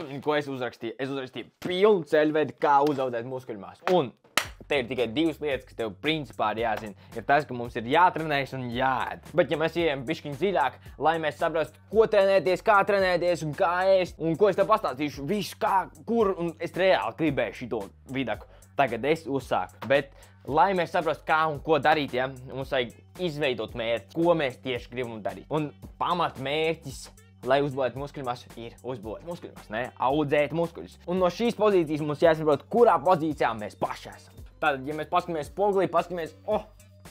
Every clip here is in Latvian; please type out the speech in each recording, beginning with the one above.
Un ko es uzrakstīju? Es uzrakstīju pilnu ceļvedi, kā uzaudzēt muskuļmasu. Un te ir tikai divas lietas, kas tev principā ir jāzina. Ir tas, ka mums ir jātrenējas un jāēd. Bet ja mēs ejam bišķiņ dziļāk, lai mēs saprastu, ko trenēties, kā trenēties un kā ēst, un ko es tev pastāstīšu, visu kā, kur, un es reāli gribēju šito vidaku. Tagad es uzsāku. Bet, lai mēs saprastu, kā un ko darīt, ja, mums vajag izveidot mērķi, ko mēs tieši gribam darīt. Un pamatmērķis, lai uzbūvētu muskuļmasu, ir uzbūvēt muskuļmasu, ne? Audzēt muskuļus. Un no šīs pozīcijas mums jāsaprot, kurā pozīcijā mēs paši esam. Tātad, ja mēs paskatāmies spogulī, paskatāmies,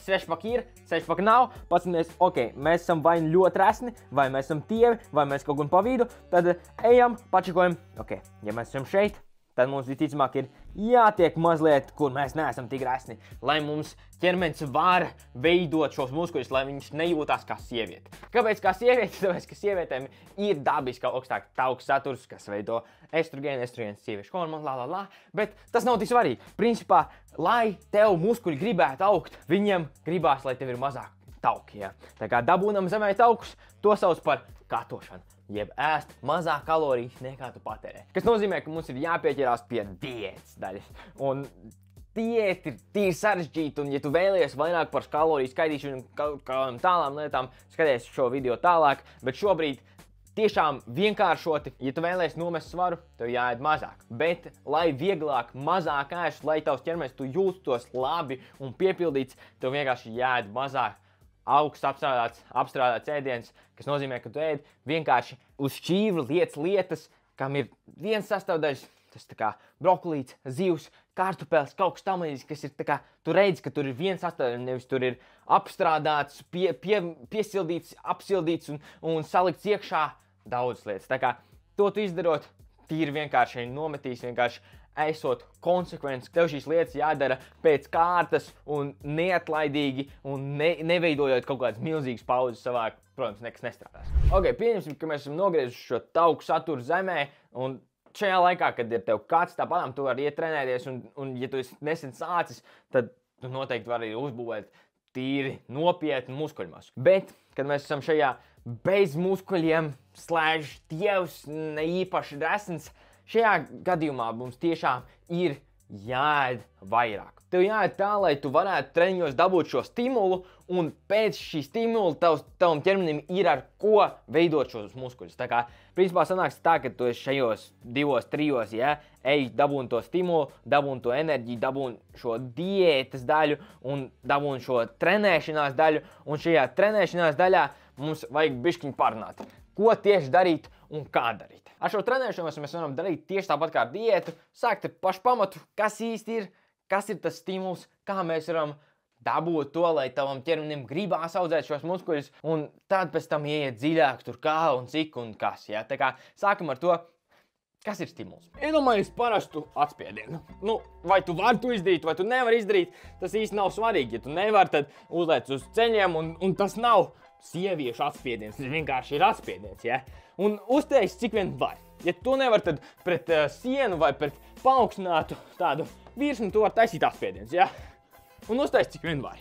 sešpaka ir, sešpaka nav, paskatāmies, mēs esam vai ļoti resni, vai mēs esam tievi, vai mēs kaut kur pa vidu, tad ejam, pačakojam, ja mēs esam šeit, tad mums visticamāk ir jātiek mazliet, kur mēs neesam tik resni, lai mums ķermenis var veidot šos muskuļus, lai viņš nejūtās kā sieviete. Kāpēc kā sieviete? Tāpēc, ka sievietēm ir dabiski augstāk tauku saturs, kas veido estrogēns, sieviešu hormonu, bet tas nav tik svarīgi. Principā, lai tev muskuļi gribētu augt, viņiem gribās, lai tev ir mazāk tauki. Ja? Tā kā dabūnam zemē taukus, to sauc par katošanu. Jeb ēst mazāk kalorijas nekā tu patērē. Kas nozīmē, ka mums ir jāpieķerās pie diētas daļas. Un diēta ir tīri sarežģīta, un ja tu vēlies vairāk par kaloriju skaitīšanu un kādām tālām lietām, skaties šo video tālāk, bet šobrīd tiešām vienkāršoti, ja tu vēlies nomest svaru, tev jāēd mazāk. Bet, lai vieglāk, mazāk ēst, lai tavs ķermenis tu jūtos labi un piepildīts, tev vienkārši jāēd mazāk. Augsts apstrādāts ēdiens, kas nozīmē, ka tu ēd vienkārši uz šķīvru lietas, kam ir viens sastāvdaļas, tas tā kā brokolīts, zivs, kartupeļs, kaut kas tam līdzīgs, kas ir tā kā, tu redzi, ka tur ir viens sastāvdaļas, nevis tur ir apstrādāts, piesildīts, apsildīts un salikts iekšā daudz lietas. Tā kā to tu izdarot, tīri vienkārši nometīs, vienkārši esot konsekvents, tev šīs lietas jādara pēc kārtas un neatlaidīgi un neveidojot kaut kādas milzīgas pauzes savā, protams, nekas nestrādās. Pieņemsim, ka mēs esam nogriezuši šo tauku saturu zemē un šajā laikā, kad ir tev kāds tāpatām, tu vari iet trenēties un ja tu esi nesen sācis, tad tu noteikti vari uzbūvēt tīri nopietnu muskuļmasu. Bet, kad mēs esam šajā bez muskuļiem / tievs, ne īpaši resns, šajā gadījumā mums tiešām ir jāēd vairāk. Tev jāēd tā, lai tu varētu treniņos dabūt šo stimulu, un pēc šī stimula tavam ķermenim ir ar ko veidot šos muskuļus. Tā kā, principā sanāks tā, ka tu esi šajos 2-3, ja, ej dabūn to stimulu, dabūn to enerģiju, dabūn šo diētas daļu un dabūn šo trenēšanās daļu, un šajā trenēšanās daļā mums vajag bišķiņ parunāt. Ko tieši darīt un kā darīt. Ar šo trenēšanos mēs varam darīt tieši tāpat kā ar diētu, sākt ar pašu pamatu, kas īsti ir, kas ir tas stimuls, kā mēs varam dabūt to, lai tavam ķermenim gribās audzēt šos muskuļus, un tad pēc tam ieiet dziļāk tur kā un cik un kas. Ja? Tā kā sākam ar to, kas ir stimuls. Iedomājies parastu atspiedienu. Vai tu vari to izdarīt, vai tu nevari izdarīt, tas īsti nav svarīgi. Ja tu nevari, tad uzliec uz ceļiem, un tas nav sieviešu atspiediens, tas vienkārši ir atspiediens, ja? Un uztaisi, cik vien var. Ja tu nevari, tad pret sienu vai pret paaugstinātu tādu virsmu, tu vari taisīt atspiediens, ja? Un uztaisi, cik vien var.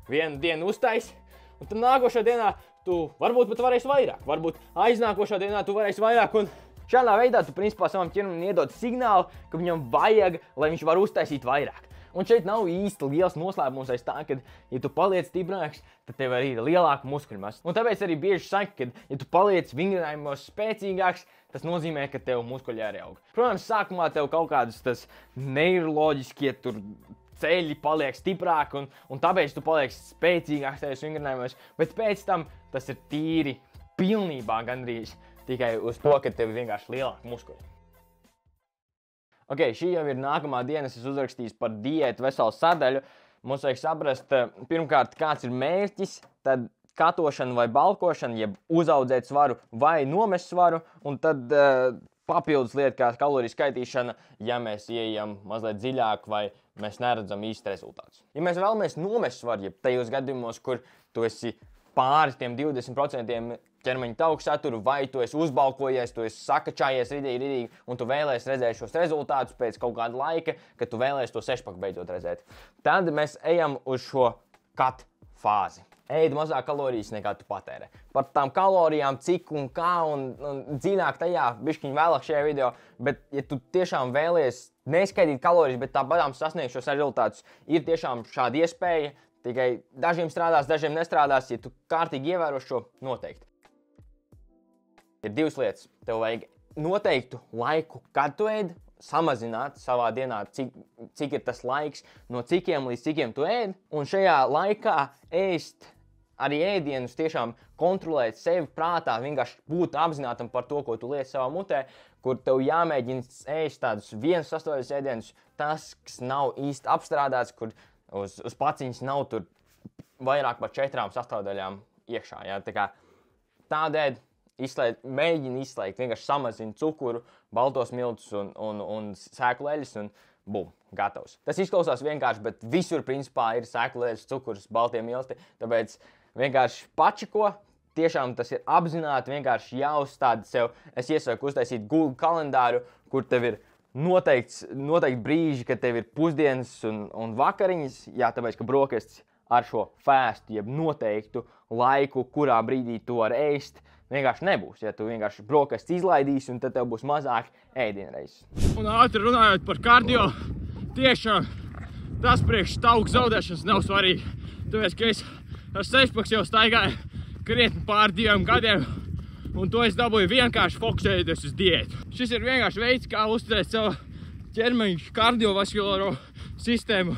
Vienu dienu uztaisi, un tad nākošā dienā tu varbūt pat varēsi vairāk. Varbūt aiznākošā dienā tu varēsi vairāk, un šādā veidā tu principā savam ķermenim iedod signālu, ka viņam vajag, lai viņš var uztaisīt vairāk. Un šeit nav īsti liels noslēpums aiz tā, ka, ja tu paliec stiprāks, tad tev arī ir lielāka muskuļmasa. Un tāpēc arī bieži saka, ka, ja tu paliec vingrinājumos spēcīgāks, tas nozīmē, ka tev muskuļi arī aug. Protams, sākumā tev kaut kādas tas neiroloģiskie tur ceļi paliek stiprāki, un tāpēc tu paliek spēcīgāks tajos vingrinājumos, bet pēc tam tas ir tīri pilnībā gandrīz tikai uz to, ka tev ir vienkārši lielāki muskuļi. Šī jau ir nākamā diena, es uzrakstījis par diētu veselu sadaļu. Mums vajag saprast, pirmkārt, kāds ir mērķis, tad katošana vai balkošana, jeb uzaudzēt svaru vai nomest svaru, un tad papildus lieta kā kaloriju skaitīšana, ja mēs ieejam mazliet dziļāk vai mēs neredzam īsti rezultātus. Ja mēs vēlamies nomest svaru, jeb tajos gadījumos, kur tu esi pāri tiem 20% ķermeņa tauku saturu, vai tu esi uzbalkojies, tu esi sakačājies ridīgi, un tu vēlies redzēt šos rezultātus pēc kaut kāda laika, kad tu vēlies to sešpaku beidzot redzēt. Tad mēs ejam uz šo cut fāzi. ēd mazāk kalorijas nekā tu patērē. Par tām kalorijām, cik un kā un dziļāk tajā, bišķiņ vēlāk šajā video, bet ja tu tiešām vēlies neskaidīt kalorijas, bet tāpatām sasniegt šos rezultātus, ir tiešām šāda iespēja, tikai dažiem strādās, dažiem nestrādās, ja tu kārtīgi ievēro šo noteikti. Ir divas lietas. Tev vajag noteiktu laiku, kad tu ēd, samazināt savā dienā, cik ir tas laiks, no cikiem līdz cikiem tu ēd, un šajā laikā ēst arī ēdienus, tiešām kontrolēt sevi prātā, vienkārši būt apzinātam par to, ko tu liec savā mutē, kur tev jāmēģina ēst tādus viens sastāvdaļas ēdienus, tas, kas nav īsti apstrādāts, kur uz paciņas nav tur vairāk par 4 sastāvdaļām iekšā. Ja? Tā kā tādēļ mēģini izslēgt, vienkārši samazini cukuru, baltos miltus un sēklu eļļas un bum, gatavs. Tas izklausās vienkārši, bet visur principā ir sēklu eļļas, cukurs, baltie milti, tāpēc vienkārši pačiko, tiešām tas ir apzināti, vienkārši jāuzstāda sev. Es iesaku uztaisīt Google kalendāru, kur tev ir noteikti brīži, kad tev ir pusdienas un vakariņas, jā, tāpēc, ka brokastis ar šo fēstu, jeb noteiktu laiku, kurā brīdī tu vari ēst, vienkārši nebūs. Ja tu vienkārši brokastis izlaidīsi, un tad tev būs mazāk ēdienreizes. Un ātri runājot par kardio, tiešām tas priekš tauku zaudēšanas nav svarīgi. Tāpēc, ka es ar sešpaks jau staigāju krietni pār 2 gadiem, un to es dabūju vienkārši fokusējoties uz diētu. Šis ir vienkārši veids, kā uzturēt savu ķermeņa kardiovaskulāro sistēmu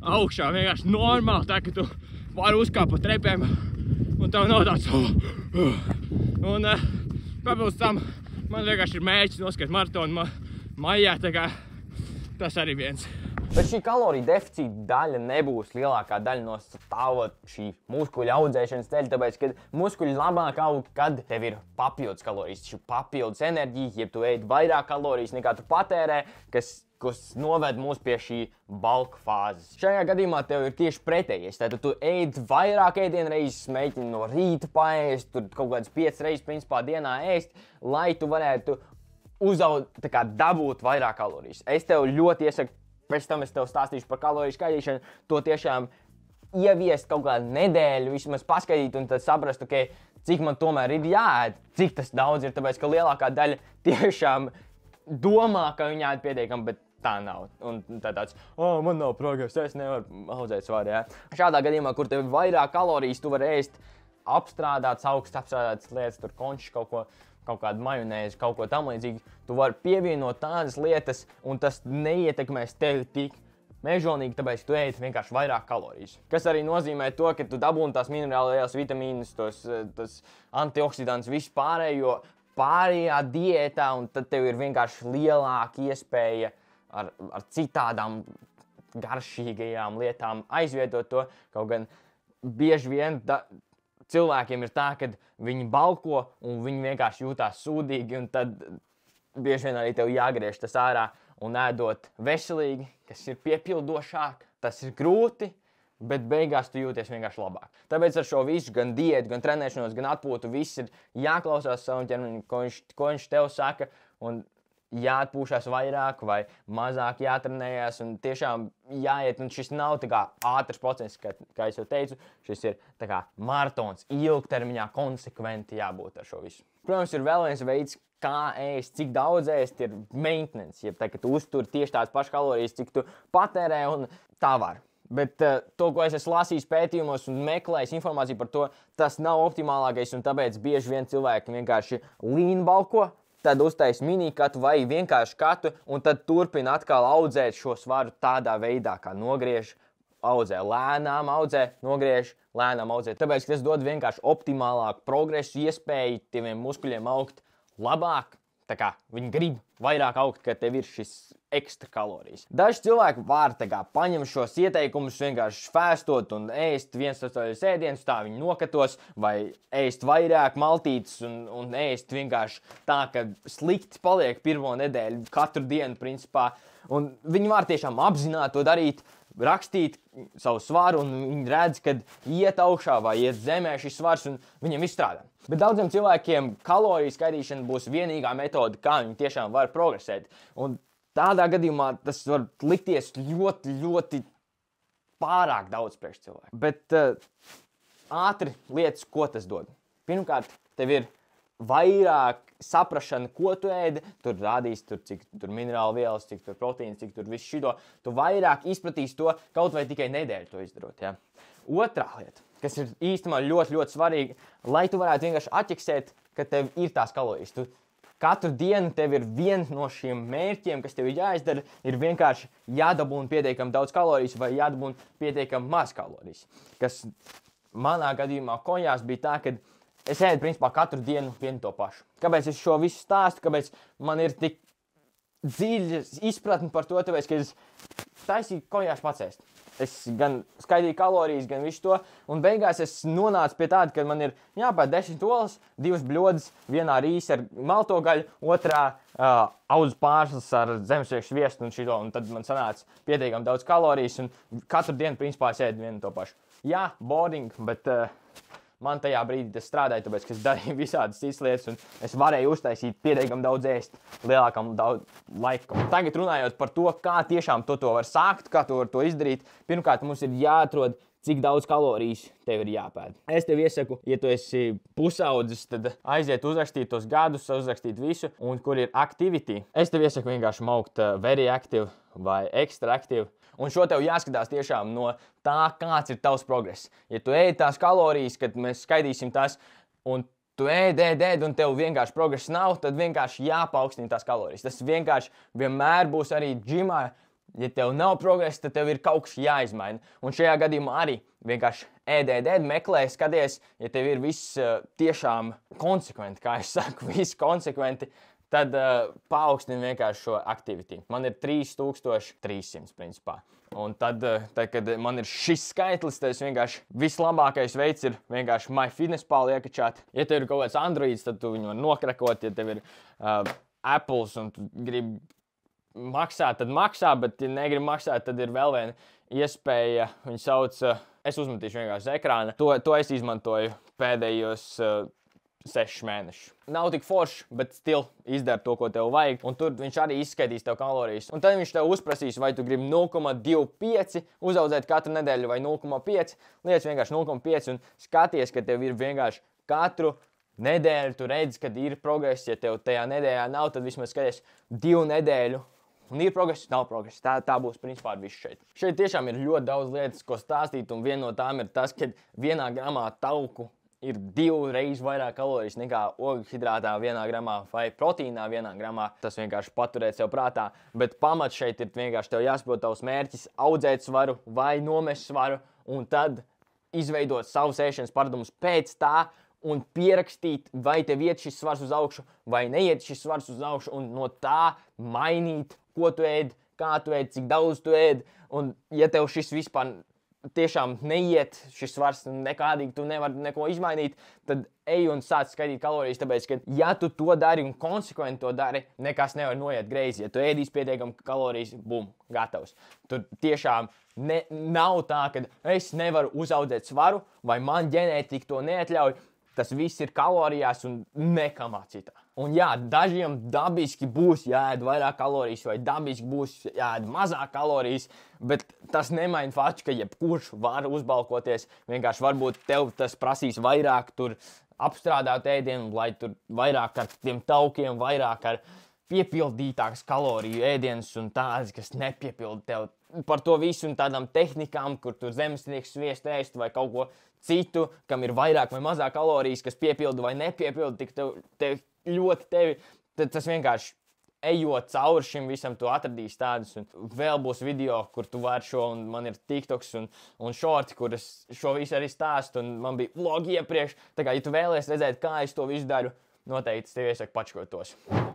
augšā. Vienkārši normāli, tā ka tu vari uzkāpt pa trepēm, un tev nav tāds... Un papildus tam man vienkārši ir mērķis noskatīt maratonu maijā, tā kā tas arī viens. Bet šī kaloriju deficīta daļa nebūs lielākā daļa no stāvot šī muskuļu audzēšanas ceļa, tāpēc, ka muskuļi labāk aug, kad tev ir papildus kalorijas, šī papildus enerģija, ja tu ēd vairāk kalorijas nekā tu patērē, kas noved mūs pie šī balka fāzes. Šajā gadījumā tev ir tieši pretējais. Tātad tu ēd vairāk ēdienreizes, mēģini no rīta paēst, tur kaut kādas 5 reizes principā dienā ēst, lai tu varētu dabūt vairāk kalorijas. Es tev ļoti iesaku, pēc tam es tev stāstīšu par kaloriju skaitīšanu, to tiešām ieviest kaut kādu nedēļu, vismaz paskaidīt un tad saprast, okay, cik man tomēr ir jāēd, cik tas daudz ir, tāpēc, ka lielākā daļa tiešām domā, ka viņi ēd pietiekami, bet tā nav. Un tad tāds, man nav progresa, es nevaru audzēt svaru, jā. Šādā gadījumā, kur tev ir vairāk kalorijas, tu vari ēst apstrādāts, augsts apstrādātas lietas, tur končs, kaut kādu majonēzi, kaut ko tam līdzīgi. Tu vari pievienot tādas lietas, un tas neietekmēs tevi tik mežonīgi, tāpēc tu ēd vienkārši vairāk kalorijas. Kas arī nozīmē to, ka tu dabūni tās minerālajās vitamīnas, tos antioksidants, visu pārējo pārējā diētā, un tad tev ir vienkārši lielāka iespēja ar citādām garšīgajām lietām aizvietot to. Kaut gan bieži vien cilvēkiem ir tā, ka viņi balko un viņi vienkārši jūtās sūdīgi, un tad bieži vien arī tev jāgriež tas ārā un ēdot veselīgi, kas ir piepildošāk. Tas ir grūti, bet beigās tu jūties vienkārši labāk. Tāpēc ar šo visu, gan diētu, gan trenēšanos, gan atpūtu, viss ir jāklausās savam ķermenim, ko viņš tev saka, un jāatpūšās vairāk vai mazāk jātrenējās, un tiešām jāiet, un šis nav tā kā ātrs process, kā es jau teicu, šis ir tā kā maratons, ilgtermiņā konsekventi jābūt ar šo visu. Protams, ir vēl viens veids, kā ēst, cik daudz ēst, ir maintenance, jeb tā, ka tu uztur tieši tās pašas kalorijas, cik tu patērē, un tā var. Bet to, ko es esmu lasījis pētījumos un meklējis informāciju par to, tas nav optimālākais, un tāpēc bieži vien cilvēki vienkārši līn balko, tad uztais minikatu vai vienkārši katu, un tad turpina atkal audzēt šo svaru tādā veidā, kā nogriež, audzē lēnām, nogriež, lēnām audzē. Tāpēc, ka tas dod vienkārši optimālāku progresu, iespēju tiem muskuļiem augt labāk, tā kā viņi grib vairāk augt, kad tev ir šis ekstra kalorijas. Daži cilvēki var paņemt šos ieteikumus, vienkārši fēstot un ēst viens sastāvdaļas ēdienus, tā viņi nokatos, vai ēst vairāk maltītes un ēst vienkārši tā, ka slikti paliek pirmo nedēļu, katru dienu principā. Un viņi var tiešām apzināti to darīt, rakstīt savu svaru, un viņi redz, kad iet augšā vai iet zemē šis svars, un viņiem viss strādā. Bet daudziem cilvēkiem kaloriju skaitīšana būs vienīgā metode, kā viņi tiešām var progresēt. Un tādā gadījumā tas var likties ļoti, ļoti pārāk daudz priekš cilvēku. Bet ātri lietas, ko tas dod. Pirmkārt, tev ir vairāk saprašana, ko tu ēdi, tur rādīs, cik tur minerālu vielas, cik tur proteīns, cik tur viss šito. Tu vairāk izpratīsi to, kaut vai tikai nedēļu to izdarot, ja. Otrā lieta, kas ir īstenībā ļoti, ļoti svarīga, lai tu varētu vienkārši atķeksēt, ka tev ir tās kalorijas. Katru dienu tev ir viens no šiem mērķiem, kas tev ir jāizdara, ir vienkārši jādabūna pietiekami daudz kalorijas vai jādabūna pietiekami maz kalorijas. Kas manā gadījumā kojās bija tā, ka es ēdu, principā, katru dienu vienu to pašu. Kāpēc es šo visu stāstu, kāpēc man ir tik dziļa izpratne par to, tāpēc, ka es taisīju kojās pats ēst. Es gan skaitīju kalorijas, gan visu to, un beigās es nonācu pie tāda, ka man ir jāpēd 10 olas, 2 bļodas, vienā rīsi ar maltogaļu, otrā audz pārslas ar zemesriekšu sviestu un šito, un tad man sanāca pietiekami daudz kalorijas, un katru dienu, principā, es ēdu vienu to pašu. Jā, boring, bet man tajā brīdī tas strādāja, tāpēc, ka es darīju visādas citas lietas, un es varēju uztaisīt pietiekami daudz ēst lielākam laikam. Tagad runājot par to, kā tiešām to var sākt, kā to var to izdarīt, pirmkārt, mums ir jāatrod, cik daudz kalorijas tev ir jāpēd. Es tev iesaku, ja tu esi pusaudzis, tad aiziet uzrakstīt tos gadus, uzrakstīt visu, un kur ir activity. Es tev iesaku vienkārši maukt very active vai extra active. Un šo tev jāskatās tiešām no tā, kāds ir tavs progress. Ja tu ēd tās kalorijas, kad mēs skaitīsim tās, un tu ēd, un tev vienkārši progress nav, tad vienkārši jāpaukstina tās kalorijas. Tas vienkārši vienmēr būs arī džimā. Ja tev nav progress, tad tev ir kaut kas jāizmaina. Un šajā gadījumā arī vienkārši ēd, meklē, skaties, ja tev ir viss tiešām konsekventi, kā es saku, viss konsekventi, tad paaugstina vienkārši šo activity. Man ir 3300, principā. Un tad, kad man ir šis skaitlis, tad vienkārši vislabākais veids ir vienkārši MyFitnessPal iekačāt. Ja tev ir kaut kāds Androids, tad tu viņu var nokrakot. Ja tev ir Apples un tu gribi maksāt, tad maksā, bet ja negribi maksāt, tad ir vēl viena iespēja. Viņu sauc, es uzmetīšu vienkārši uz ekrāna. To es izmantoju pēdējos 6 mēnešus. Nav tik forši, bet still izdara to, ko tev vajag, un tur viņš arī izskaitīs tev kalorijas. Un tad viņš tev uzprasīs, vai tu gribi 0,25 uzaudzēt katru nedēļu vai 0,5. Lietas vienkārši 0,5 un skaties, ka tev ir vienkārši katru nedēļu, tu redzi, kad ir progress. Ja tev tajā nedēļā nav, tad vismaz skaties 2 nedēļu. Un ir progress, nav progress. Tā būs principā viss šeit. Šeit tiešām ir ļoti daudz lietas, ko stāstīt, un viena no tām ir tas, ka 1 gramā tauku ir 2 reizes vairāk kalorijas nekā ogļhidrātā 1 gramā vai proteīnā 1 gramā. Tas vienkārši paturēt sev prātā, bet pamats šeit ir vienkārši tev jāsaprot tavs mērķis, audzēt svaru vai nomest svaru, un tad izveidot savus ēšanas paradumus pēc tā un pierakstīt, vai tev iet šis svars uz augšu vai neiet šis svars uz augšu, un no tā mainīt, ko tu ēd, kā tu ēd, cik daudz tu ēd, un ja tev šis vispār tiešām neiet šis svars, nekādīgi tu nevari neko izmainīt, tad ej un sāc skaitīt kalorijas, tāpēc, ka ja tu to dari un konsekventi to dari, nekas nevar noiet greizi. Ja tu ēdīs pietiekam kalorijas, bum, gatavs. Tur tiešām nav tā, ka es nevaru uzaudzēt svaru, vai man ģenētika to neatļauj. Tas viss ir kalorijās un nekamā citā. Un jā, dažiem dabiski būs jāēd vairāk kalorijas vai dabiski būs jāēd mazāk kalorijas, bet tas nemaina faktu, ka jebkurš var uzbalkoties. Vienkārši varbūt tev tas prasīs vairāk tur apstrādāt ēdienu, lai tur vairāk ar tiem taukiem, vairāk ar piepildītākas kaloriju ēdienas un tādas, kas nepiepilda tev. Par to visu un tādām tehnikām, kur tur zemesnieks sviestu ēst vai kaut ko citu, kam ir vairāk vai mazāk kalorijas, kas piepilda vai nepiepilda, tik tev ļoti tevi, tad tas vienkārši ejot cauri šim visam, tu atradīsi tādus, un vēl būs video, kur tu vari šo, un man ir TikToks un shorti, kur es šo visu arī stāstu, un man bija vlogi iepriekš, tā kā, ja tu vēlies redzēt, kā es to visu daru, noteikti tev iesaku pačkotos.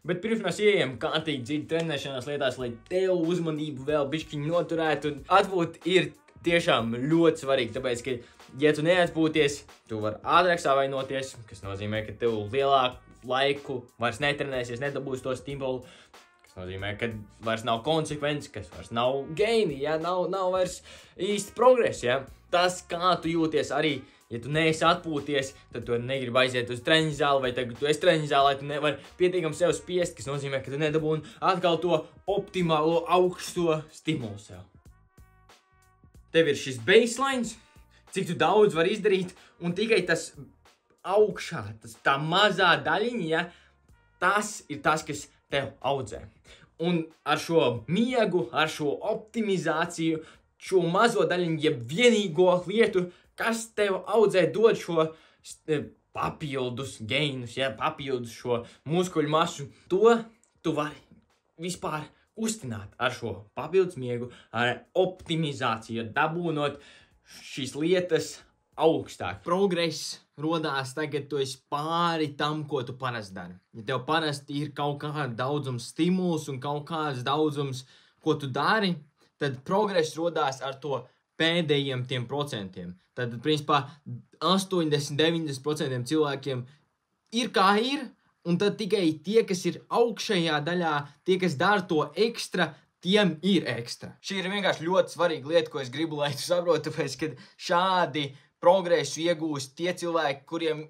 Bet pirms mēs ieejam kārtīgi dziļi trenēšanās lietās, lai tev uzmanību vēl bišķiņ noturētu, un atbūt ir tiešām ļoti svarīgi, tāpēc, ka, ja tu neatpūties, tu vari ātrāk savainoties, kas nozīmē, ka tev lielāku laiku vairs netrenēsies, nedabūs to stimulu, kas nozīmē, ka vairs nav konsekvences, kas vairs nav gaini, ja, nav vairs īsti progress, ja. Tas, kā tu jūties arī, ja tu neesi atpūties, tad tu negribi aiziet uz treniņu zāli, vai tagad tu esi treniņu zālē, tu nevari pietiekami sev spiest, kas nozīmē, ka tu nedabūni atkal to optimālo augsto stimulu sev. Tev ir šis baselines, cik tu daudz var izdarīt, un tikai tas augšā, tā mazā daļiņa, ja, tas ir tas, kas tev audzē. Un ar šo miegu, ar šo optimizāciju, šo mazo daļiņu, jeb vienīgo lietu, kas tev audzē, dod šo papildus gainus, ja, papildus šo muskuļu masu, to tu vari vispār kustināt ar šo papildus miegu, ar optimizāciju, dabūnot šīs lietas augstāk. Progress rodās tagad, tu esi pāri tam, ko tu parasti dari. Ja tev parasti ir kaut kāds daudzums stimuls un kaut kāds daudzums, ko tu dari, tad progress rodās ar to pēdējiem tiem procentiem. Tad, principā, 80–90% cilvēkiem ir kā ir, un tad tikai tie, kas ir augšējā daļā, tie, kas dara to ekstra, tiem ir ekstra. Šī ir vienkārši ļoti svarīga lieta, ko es gribu, lai tu saproti, tāpēc, ka šādi progresu iegūst tie cilvēki, kuriem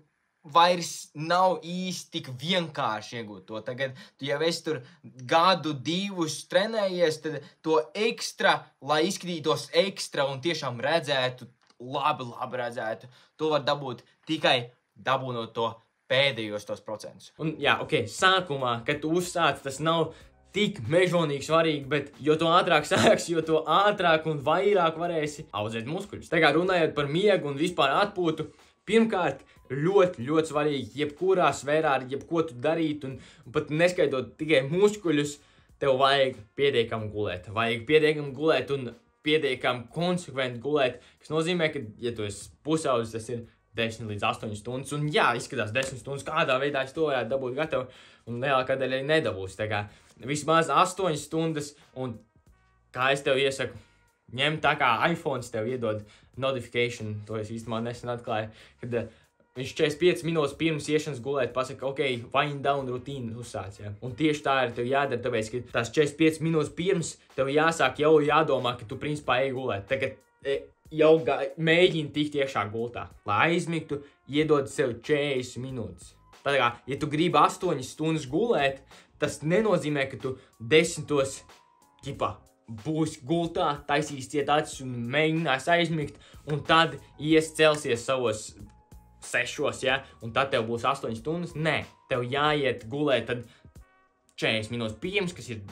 vairs nav īsti tik vienkārši iegūt to. Tagad, tu jau esi tur gadu, 2 trenējies, tad to ekstra, lai izskatītos ekstra un tiešām redzētu, labi redzētu, to var dabūt tikai dabūnot to pēdējos tos procentus. Un jā, sākumā, kad tu uzsāc, tas nav tik mežonīgi svarīgi, bet jo tu ātrāk sāksi, jo tu ātrāk un vairāk varēsi audzēt muskuļus. Tā kā runājot par miegu un vispār atpūtu, pirmkārt, ļoti svarīgi, jebkurā sfērā, jebko tu darīt, un pat neskaidot tikai muskuļus, tev vajag pietiekami gulēt. Vajag pietiekami gulēt un pietiekami konsekventi gulēt, kas nozīmē, ka, ja tu esi pusaudzis, tas ir 10 līdz 8 stundas, un jā, izskatās 10 stundas, kādā veidā es to varētu dabūt gatavu, un lielākā daļa arī nedabūs. Tā kā vismaz 8 stundas, un kā es tev iesaku, ņem tā kā iPhones tev iedod notification, to es īstenībā nesen atklāju, kad viņš 45 minūtes pirms iešanas gulēt pasaka, wind down rutīnu uzsāc, ja. Un tieši tā ir tev jādara, tāpēc, ka tās 45 minūtes pirms tev jāsāk jau jādomā, ka tu principā ej gulēt. Tagad jau mēģini tikt iekšā gultā. Lai aizmigtu, iedod sev 40 minūtes. Tā kā, ja tu gribi 8 stundas gulēt, tas nenozīmē, ka tu 10 būs gultā, taisīs ciet acis un mēģinās aizmigt, un tad celsies savos 6, ja, un tad tev būs 8 stundas. Nē, tev jāiet gulēt tad 40 minūtes pirms, kas ir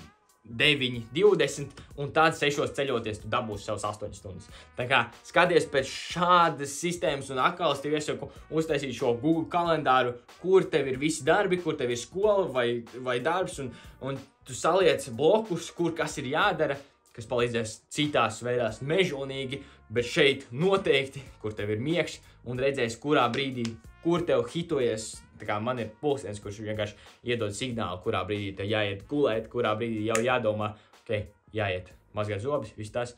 9:20, un tad 6 ceļoties tu dabūsi savus 8 stundas. Tā kā skaties pēc šādas sistēmas, un atkal es tev iesaku uztaisīt šo Google kalendāru, kur tev ir visi darbi, kur tev ir skola vai darbs, un tu saliec blokus, kur kas ir jādara, kas palīdzēs citās sfērās mežonīgi, bet šeit noteikti, kur tev ir miegs, un redzēs, kurā brīdī, kur tev hitojies. Tā kā man ir pulkstenis, kurš vienkārši iedod signālu, kurā brīdī tev jāiet gulēt, kurā brīdī jau jādomā, jāiet mazgāt zobus, viss tas,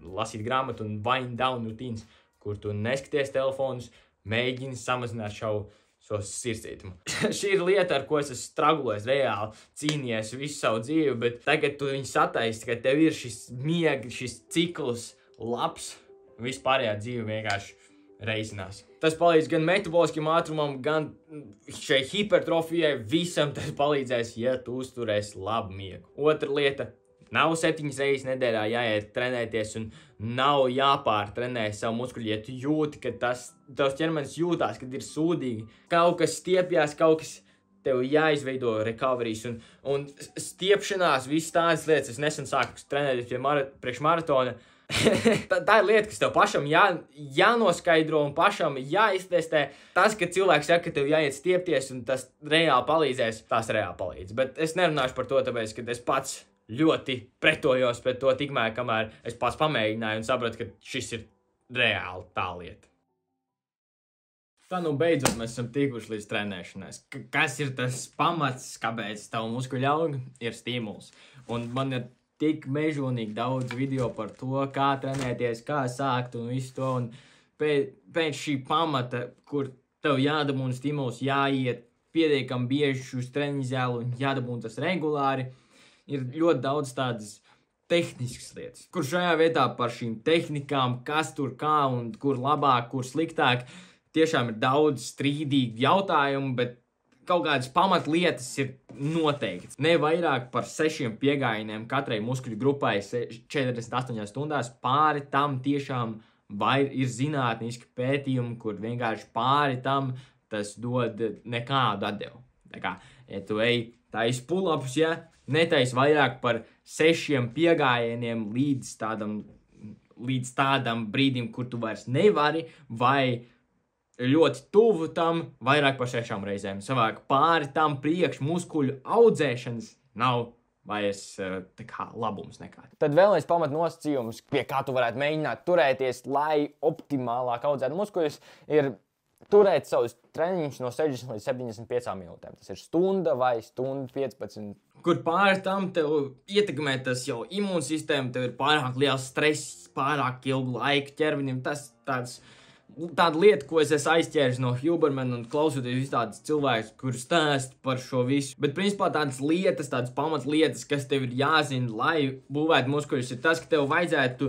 lasīt grāmatu un wind down rutīnas, kur tu neskaties telefonus, mēģini samazināt šo sirdsrītumu. Šī ir lieta, ar ko es esmu stragulējis, reāli cīnījies visu savu dzīvi, bet tagad tu viņu sataisi, ka tev ir šis miega, šis cikls labs, vispārējā dzīve vienkārši reizinās. Tas palīdz gan metaboliskiem ātrumam, gan šai hipertrofijai, visam tas palīdzēs, ja tu uzturēsi labu miegu. Otra lieta, nav 7 reizes nedēļā jāiet trenēties un nav jāpārtrenē savu muskuļu, ja tu jūti, ka tavs ķermenis jūtās, kad ir sūdīgi. Kaut kas stiepjās, kaut kas tev jāizveido recoveries un stiepšanās, visas tādas lietas. Es nesen sāku trenēties priekš maratona. Tā ir lieta, kas tev pašam jānoskaidro un pašam jāiztestē. Tas, ka cilvēks saka, ka tev jāiet stiepties un tas reāli palīdzēs, tas reāli palīdz. Bet es nerunāšu par to, tāpēc, ka es pats ļoti pretojos pret to tikmēr, kamēr es pats pamēģināju un sapratu, ka šis ir reāli tā lieta. Tā beidzot mēs esam tikuši līdz trenēšanai. Kas ir tas pamats, kāpēc tavu muskuļu aug, ir stimuls. Un man ir tik mežonīgi daudz video par to, kā trenēties, kā sākt un visu to. Un pēc šī pamata, kur tev jādabūna stimuls, jāiet pietiekami bieži uz treniņu zāli un jādabūna tas regulāri, ir ļoti daudz tādas tehniskas lietas. Kur šajā vietā par šīm tehnikām, kas tur kā un kur labāk, kur sliktāk, tiešām ir daudz strīdīgi jautājumu, bet kaut kādas pamatlietas ir noteikts. Ne vairāk par 6 piegājieniem katrai muskuļu grupai 48 stundās, pāri tam tiešām vai ir zinātniski pētījumi, kur vienkārši pāri tam tas dod nekādu atdevu. Tā kā, ja tu ej tais pull-ups, ja, netais vairāk par 6 piegājieniem līdz tādam brīdim, kur tu vairs nevari, vai ļoti tuvu tam vairāk par 6 reizēm. Savāk pāri tam priekš muskuļu audzēšanas nav vairs tā kā labums nekāds. Tad vēlreiz pamatnosacījums, pie kā tu varētu mēģināt turēties, lai optimālāk audzētu muskuļus, ir turēt savus treniņus no 60 līdz 75 minūtēm. Tas ir stunda vai stunda 15. Kur pāri tam tev ietekmē tas jau imūnsistēmu, tev ir pārāk liels stress, pārāk ilgu laiku ķermenim. Tas tāda lieta, ko es esmu aizķēris no Hubermana un klausoties visādus cilvēkus, kur stāst par šo visu. Bet, principā, tādas lietas, tādas pamatlietas, kas tev ir jāzina, lai būvētu muskuļus, ir tas, ka tev vajadzētu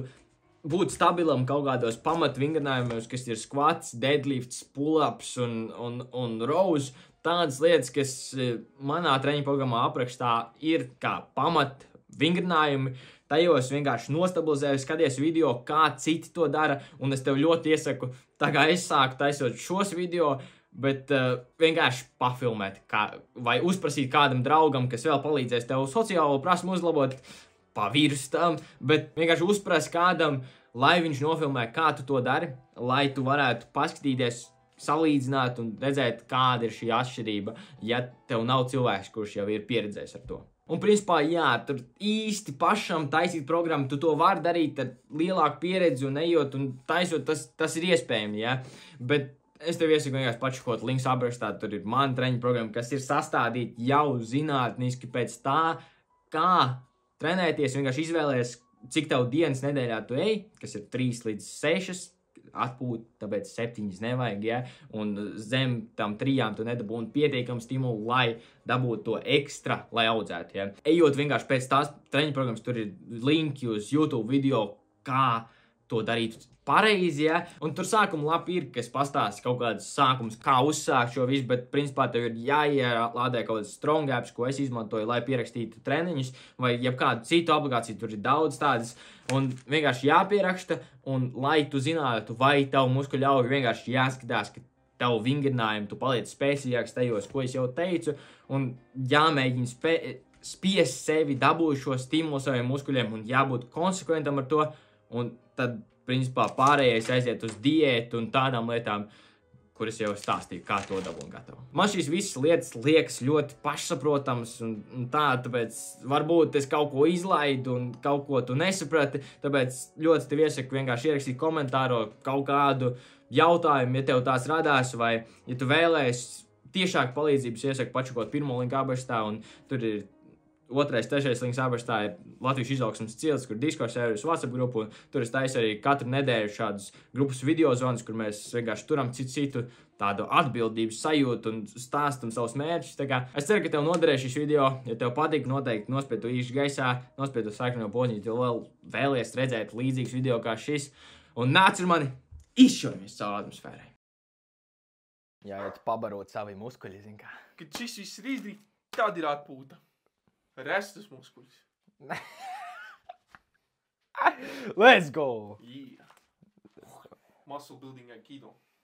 būt stabilam kaut kādos pamatvingrinājumos, kas ir squats, deadlifts, pull-ups un rows. Tādas lietas, kas manā treniņu programmā aprakstā ir kā pamatvingrinājumi. Tajos vienkārši nostabilizēju, skaties video, kā citi to dara, un es tev ļoti iesaku, tā kā es sāku taisot šos video, bet vienkārši pafilmēt, vai uzprasīt kādam draugam, kas vēl palīdzēs tev sociālo prasmu uzlabot, pavirst tam, bet vienkārši uzprast kādam, lai viņš nofilmē, kā tu to dari, lai tu varētu paskatīties, salīdzināt un redzēt, kāda ir šī atšķirība, ja tev nav cilvēks, kurš jau ir pieredzējis ar to. Un, principā, jā, tur īsti pašam taisīt programmu, tu to vari darīt ar lielāku pieredzi un ejot un taisot, tas ir iespējami, jā. Bet es tev iesaku vienkārši pačakot links aprakstā, tur ir mana treniņu programma, kas ir sastādīta jau zinātniski pēc tā, kā trenēties, vienkārši izvēlējies, cik tev dienas nedēļā tu ej, kas ir 3 līdz 6, atpūt, tāpēc 7 nevajag, ja, un zem tam 3 tu nedabūni pietiekam stimulu, lai dabūtu to ekstra, lai audzētu, ja. Ejot vienkārši pēc tās treniņu programmas, tur ir linki uz YouTube video, kā to darīt pareizi, ja, un tur sākuma lapi ir, kas pastāsta kaut kādas sākums, kā uzsākt šo visu, bet principā tev ir jāielādē kaut kādas strong apps, ko es izmantoju, lai pierakstītu treniņus, vai jebkādu citu aplikāciju, tur ir daudz tādas, un vienkārši jāpieraksta, un lai tu zinātu, vai tavu muskuļu augi vienkārši jāskatās, ka tavu vingrinājumi, tu paliec spēcīgāks tajos, ko es jau teicu, un jāmēģina spiest sevi dabūt šo stimulu saviem muskuļiem, un jābūt konsekventam ar to, un tad, principā, pārējais aiziet uz diētu un tādām lietām, kuras jau stāstīju, kā to dabūt gatavu. Man šīs visas lietas liekas ļoti pašsaprotams un tāpēc varbūt es kaut ko izlaidu un kaut ko tu nesaprati, tāpēc ļoti tev iesaku vienkārši ierakstīt komentāro kaut kādu jautājumu, ja tev tās radās, vai ja tu vēlēs tiešāk palīdzības, iesaku pačakot pirmo linku aprakstā, un tur ir 2., 3. links aprakstā ir Latvijas izaugsmes cilts, kur Discord serveris WhatsApp grupu, un tur es taisu arī katru nedēļu šādus grupas video zonas, kur mēs vienkārši turam citu tādu atbildības sajūtu un stāstam savus mērķus. Tā kā es ceru, ka tev noderēs šis video, ja tev patīk, noteikti nospied to īši gaisā, nospied to sarkano podziņu, ja vēlies redzēt līdzīgs video kā šis, un nāc ar mani, izšaujamies savu atmosfērai. Jā, ja tu pabarot savi muskuļi, zin kā. Kad šis viss ir izdarīt, tad ir atpūta. Restus muskuļus. Let's go! Yeah. Muscle building aikido.